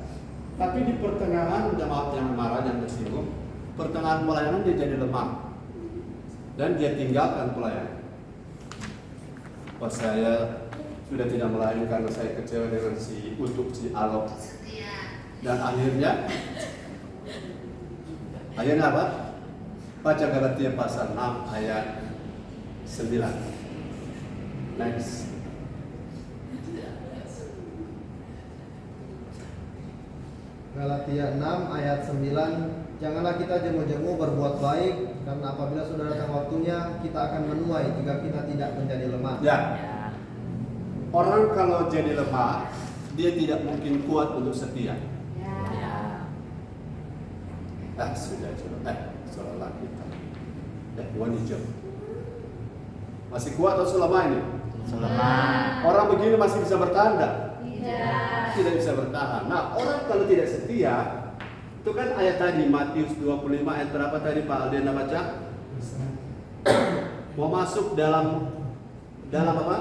tapi di pertengahan udah maaf yang marah yang tersinggung, pertengahan pelayanan dia jadi lemah dan dia tinggalkan pelayanan. Pas saya sudah tidak melayani karena saya kecewa dengan si Alok. Dan akhirnya apa? Baca Galatia pasal 6 ayat 9. Next. Galatia 6 ayat 9. Janganlah kita jemu-jemu berbuat baik, karena apabila sudah datang waktunya kita akan menuai jika kita tidak menjadi lemah. Ya. Ya. Orang kalau jadi lemah, dia tidak mungkin kuat untuk setia. Ya. Sudah. Salah kita. Warna hijau. Masih kuat atau selama ini? Selama. Orang begini masih bisa bertahan enggak? Tidak. Tidak bisa bertahan. Nah, orang kalau tidak setia, itu kan ayat tadi Matius 25 ayat berapa tadi Pak Aldiana baca? Mau masuk dalam apa?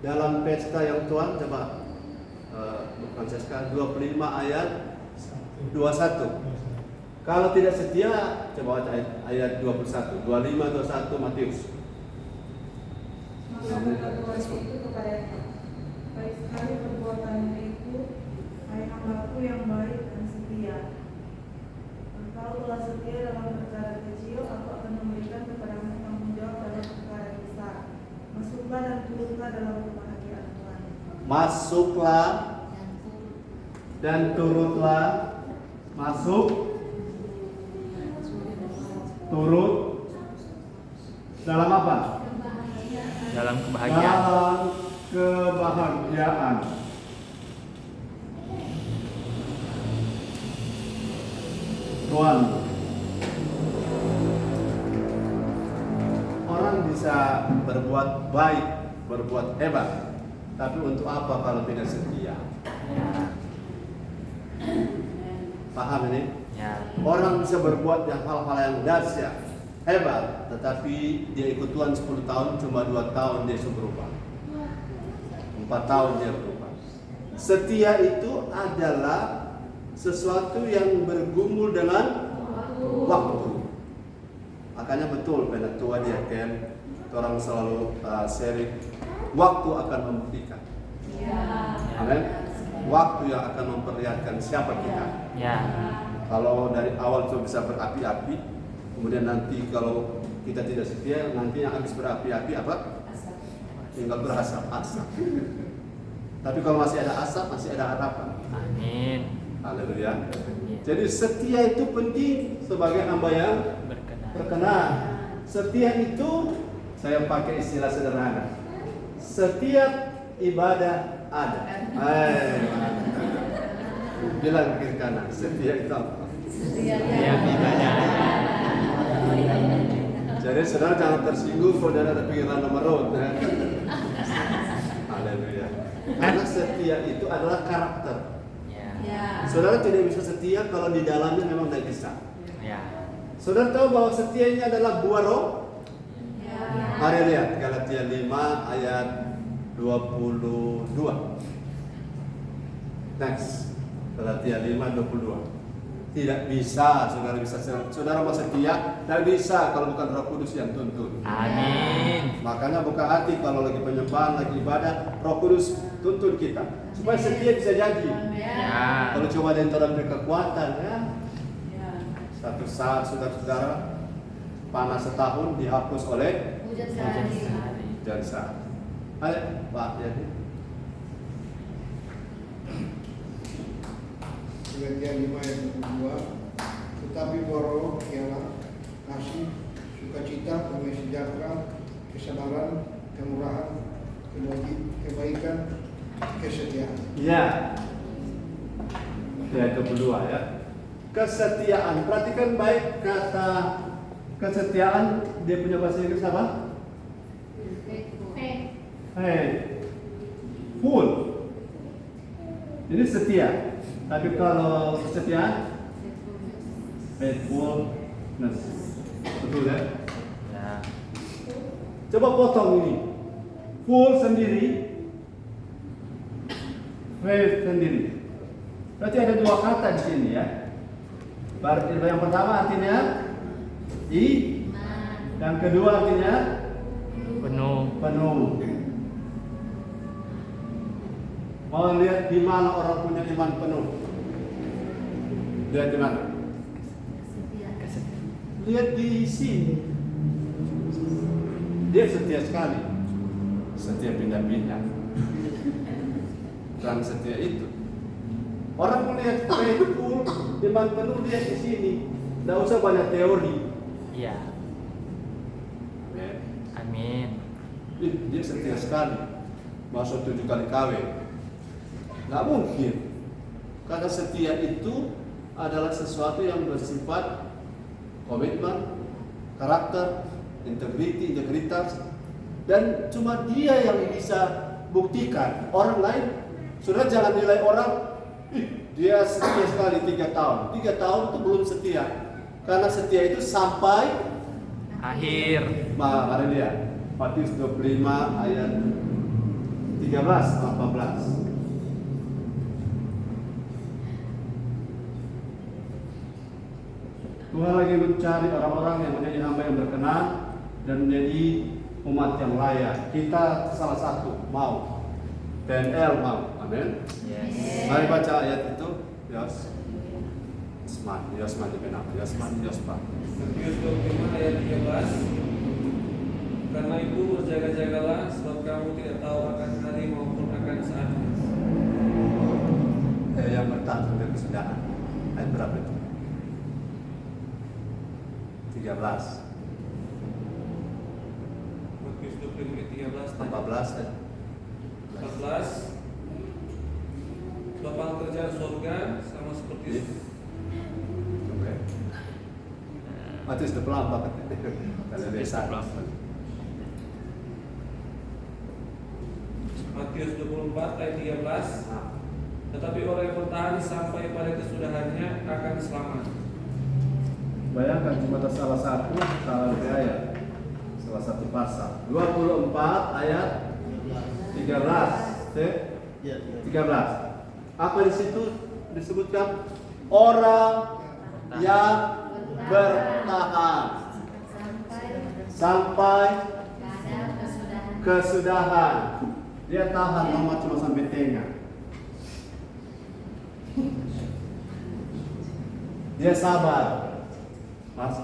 Dalam pesta yang Tuhan, coba Francesca 25 ayat 21. Kalau tidak setia, coba baca ayat 21, 25, 21 Matius. Maka berkata Tuhan itu kepadanya, baik sekali perbuatanmu itu, hai hambaku yang baik dan setia. Engkau telah setia dalam perkara kecil, aku akan memberikan kepadamu tanggung jawab dalam perkara besar. Masuklah dan turutlah dalam kebahagiaan Tuhan. Masuklah dan turutlah. Masuk, turut, dalam apa? Dalam kebahagiaan. Dalam kebahagiaan. Tuhan, orang bisa berbuat baik, berbuat hebat, tapi untuk apa kalau tidak setia? Paham ini? Ya. Orang bisa berbuat hal-hal yang dahsyat, hebat, tetapi dia ikut Tuhan 10 tahun, cuma 2 tahun dia berubah. 4 tahun dia berubah. Setia itu adalah sesuatu yang bergumul dengan waktu. Makanya betul penatua dia kan, orang selalu sharing, waktu akan membuktikan. Amin. Waktu yang akan memperlihatkan siapa kita. Ya. Kalau dari awal itu bisa berapi-api, kemudian nanti kalau kita tidak setia, nanti yang habis berapi-api apa? Tinggal berasap-asap. Tapi kalau masih ada asap, masih ada harapan. Amin. Haleluya. Jadi setia itu penting sebagai hamba yang berkenan. Setia itu, saya pakai istilah sederhana, setiap ibadah ada. Bilang kiri kanan, setia itu apa? Setiap ibadah. Jadi saudara jangan tersinggung kalau ada pikiran nomor road. Haleluya. Karena setia itu adalah karakter. Ya. Saudara tidak bisa setia kalau di dalamnya memang tidak bisa. Ya. Saudara tahu bahwa setia ini adalah buah roh? Mari lihat Galatia 5 ayat 22. Next. Galatia 5:22. Tidak bisa, saudara mau setia, tidak bisa kalau bukan Roh Kudus yang tuntun. Amin. Makanya buka hati kalau lagi penyembahan, lagi ibadah, Roh Kudus tuntun kita supaya setia bisa jadi. Ya. Kalau cuma ada yang beri kekuatan, ya. Satu saat saudara-saudara panas setahun dihapus oleh hujan sehari. Ayo, Pak, jadi. Galatia 5 ayat 22. Tetapi Roh ialah kasih, sukacita, damai sejahtera, kesabaran, kemurahan, kebaikan, kesetiaan. Ya. Ayat kedua ya. Kesetiaan. Perhatikan baik kata kesetiaan, dia punya bahasa Inggris apa? Full. Ini setia. Tapi kalau kesetiaan, faithfulness. Betul ya? Ya. Coba potong ini. Full sendiri, faith sendiri. Berarti ada dua kata di sini ya. Berarti yang pertama artinya yang kedua artinya penuh. Mau lihat di mana orang punya iman penuh? Lihat di mana? Lihat di sini. Dia setia sekali. Setia pindah-pindah. Dan setia itu. Orang melihat faithful, iman penuh, lihat di sini. Tidak usah banyak teori. Iya. Amin. Dia setia sekali. Masuk 7 kali kawin. Nggak mungkin. Karena setia itu adalah sesuatu yang bersifat komitmen, karakter, integritas, dan cuma dia yang bisa buktikan. Orang lain, sudah jangan nilai orang, dia setia sekali 3 tahun. 3 tahun itu belum setia, karena setia itu sampai akhir. Mari lihat Matius 25 ayat 13 14. Tuhan lagi mencari orang-orang yang menjadi hamba yang berkenan dan menjadi umat yang layak. Kita salah satu mau, PNL mau, amin. Yes. Mari baca ayat itu. Yosman dikenal, Yosman. Matius 25 ayat 13. Karena itu berjaga-jagalah, sebab kamu tidak tahu akan hari maupun akan saatnya. Yang bertahan sampai kesudahan. Ayat berapa itu? 13. Matius 25 ayat 13. 14 ayat 14. Bapak kerjaan surga sama seperti Matius 24 kalau biasa. Matius 24 ayat 13. Tetapi orang yang bertahan sampai pada kesudahannya akan selamat. Bayangkan cuma salah satu ayat, salah satu pasal. 24 ayat 13. 13. Apa di situ disebutkan? Orang yang bertahan sampai kesudahan. Dia tahan lama cuma sampai tengah. Dia sabar,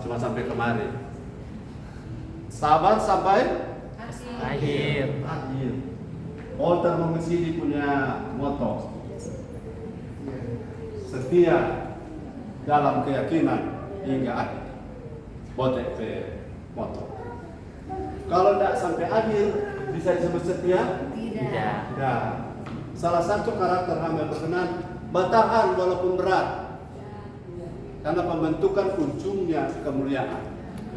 cuma sampai kemari. Sabar sampai Akhir. Walter Mongesini punya moto, setia dalam keyakinan hingga akhir. Botek pe moto. Kalau tidak sampai akhir bisa disebut setia? Tidak. Tidak. Salah satu karakter hamba berkenan bertahan walaupun berat, karena pembentukan ujungnya kemuliaan.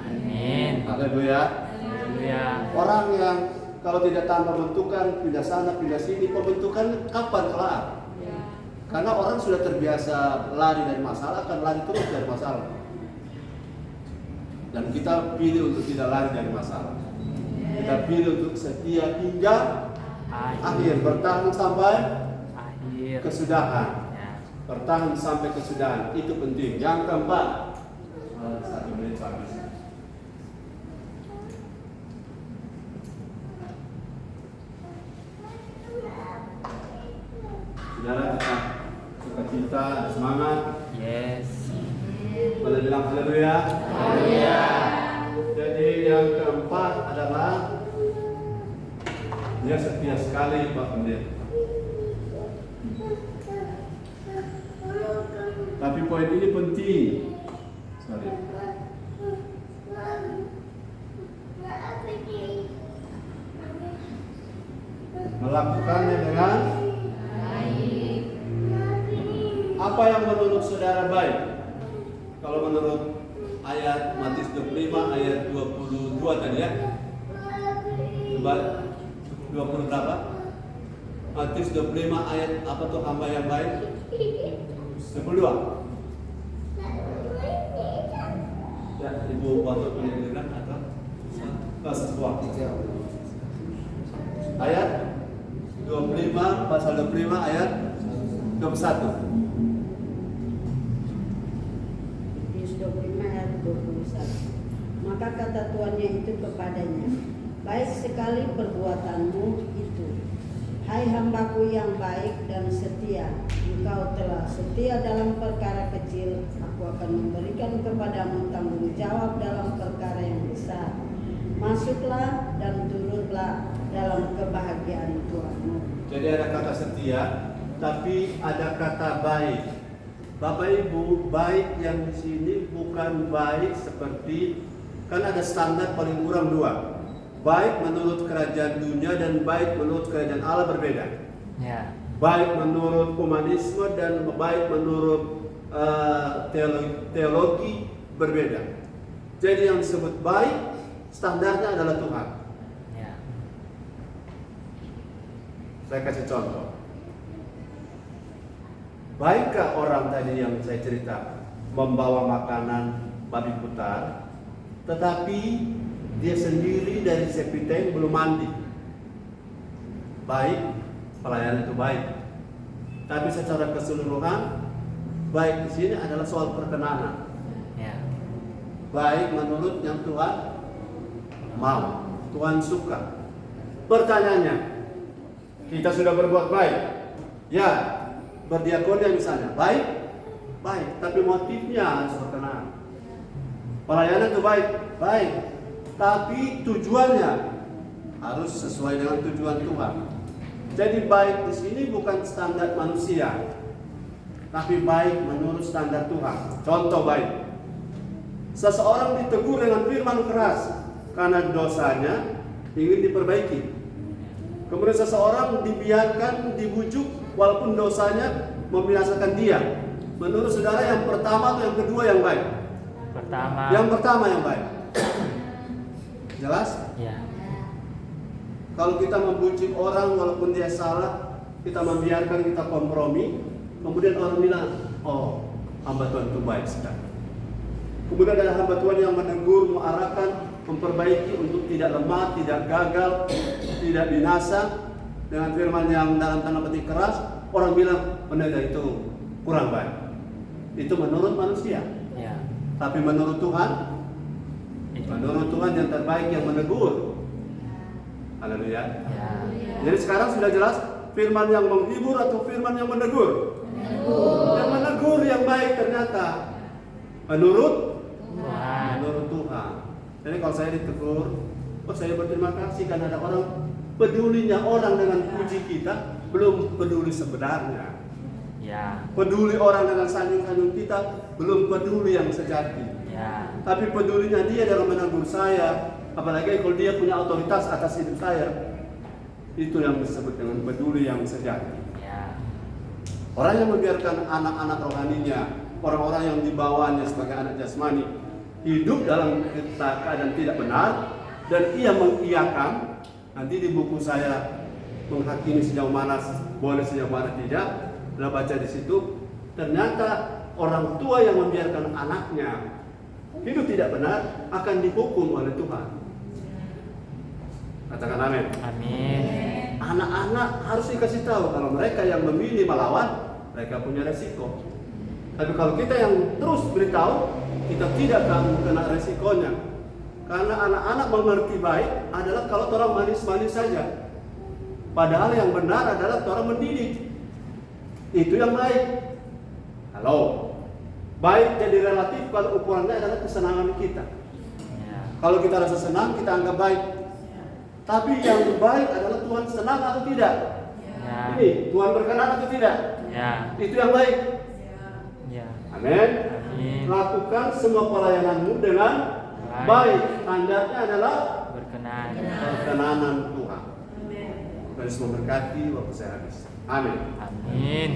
Amin. Haleluya. Haleluya. Orang yang kalau tidak tahan pembentukan, pindah sana, pindah sini, pembentukan kapan kelar? Karena orang sudah terbiasa lari dari masalah, akan lari terus dari masalah. Dan kita pilih untuk tidak lari dari masalah. Kita pilih untuk setia hingga akhir, bertahan sampai Akhir. kesudahan. Ya. Bertahan sampai kesudahan, itu penting. Yang keempat, 1 menit habis. Saudara tetap sukacita, semangat. Yes. Boleh bilang haleluya. Haleluya. Jadi yang keempat adalah dia setia sekali Pak Pendeta. Tapi poin ini penting. Sorry. Melakukannya dengan apa yang menurut saudara baik? Kalau menurut ayat Matius 25 ayat 22 tadi ya. Coba 20 berapa? Matius 25 ayat apa tuh hamba yang baik? 22. Ya, Ibu waktu pendidikan atau bahasa sebuah. Ayat 25 pasal 25 ayat 21. 25 ayat 21. Maka kata tuannya itu kepadanya, baik sekali perbuatanmu itu, hai hambaku yang baik dan setia. Engkau telah setia dalam perkara kecil, aku akan memberikan kepadamu tanggung jawab dalam perkara yang besar. Masuklah dan turutlah dalam kebahagiaan Tuhanmu. Jadi ada kata setia, tapi ada kata baik. Bapak Ibu, baik yang di sini bukan baik seperti, kan ada standar paling kurang 2. Baik menurut kerajaan dunia dan baik menurut kerajaan Allah berbeda. Ya. Baik menurut humanisme dan baik menurut teologi berbeda. Jadi yang disebut baik, standarnya adalah Tuhan. Ya. Saya kasih contoh. Baikkah orang tadi yang saya cerita membawa makanan babi putar, tetapi dia sendiri dari sepiteng belum mandi? Baik, pelayanan itu baik. Tapi secara keseluruhan, baik di sini adalah soal perkenanan. Ya. Baik menurut yang Tuhan mau, Tuhan suka. Pertanyaannya, kita sudah berbuat baik, ya, berdiakonia misalnya, baik, baik, tapi motifnya harus berkenan. Pelayanan itu baik, baik, tapi tujuannya harus sesuai dengan tujuan Tuhan. Jadi baik di sini bukan standar manusia, tapi baik menurut standar Tuhan. Contoh baik, seseorang ditegur dengan firman keras karena dosanya ingin diperbaiki. Kemudian seseorang dibiarkan dibujuk walaupun dosanya membinasakan dia. Menurut saudara yang pertama atau yang kedua yang baik? Pertama. Yang pertama yang baik. Jelas? Ya. Kalau kita membujuk orang walaupun dia salah, kita membiarkan, kita kompromi, kemudian orang bilang, oh, hamba Tuhan itu baik sekali. Kemudian ada hamba Tuhan yang menegur, mengarahkan, memperbaiki untuk tidak lemah, tidak gagal, tidak binasa dengan firman yang dalam tanda petik keras. Orang bilang pendeta itu kurang baik. Itu menurut manusia. Ya. Tapi menurut Tuhan yang terbaik yang menegur. Haleluya. Ya. Jadi sekarang sudah jelas firman yang menghibur atau firman yang menegur. Yang menegur yang baik ternyata menurut Tuhan. menurut Tuhan. Jadi kalau saya ditegur, oh saya berterima kasih karena ada orang pedulinya orang dengan puji kita, belum peduli sebenarnya. Ya. Peduli orang dengan sanjung-sanjung kita, belum peduli yang sejati. Ya. Tapi pedulinya dia dalam menegur saya, apalagi kalau dia punya otoritas atas hidup saya, itu yang disebut dengan peduli yang sejati. Ya. Orang yang membiarkan anak-anak rohaninya, orang-orang yang dibawanya sebagai anak jasmani, hidup dalam keadaan tidak benar, dan ia mengiyakan, nanti di buku saya menghakimi sejauh mana boleh sejauh mana tidak, sudah baca di situ, ternyata orang tua yang membiarkan anaknya hidup tidak benar akan dihukum oleh Tuhan. Katakan amin. Amin. Anak-anak harus dikasih tahu kalau mereka yang memilih melawan, mereka punya resiko. Tapi kalau kita yang terus beritahu, kita tidak akan kena resikonya. Karena anak-anak mengerti baik adalah kalau orang manis-manis saja. Padahal yang benar adalah orang mendidik. Itu yang baik. Halo. Baik jadi relatif kalau ukurannya adalah kesenangan kita. Ya. Kalau kita rasa senang, kita anggap baik. Tapi yang baik adalah Tuhan senang atau tidak. Ya. Ini Tuhan berkenan atau tidak. Ya. Itu yang baik. Ya. Amin. Amin. Lakukan semua pelayananmu dengan baik. Standarnya adalah Berkenan. perkenanan Tuhan. Tuhan Yesus memberkati waktu saya habis. Amin. Amin.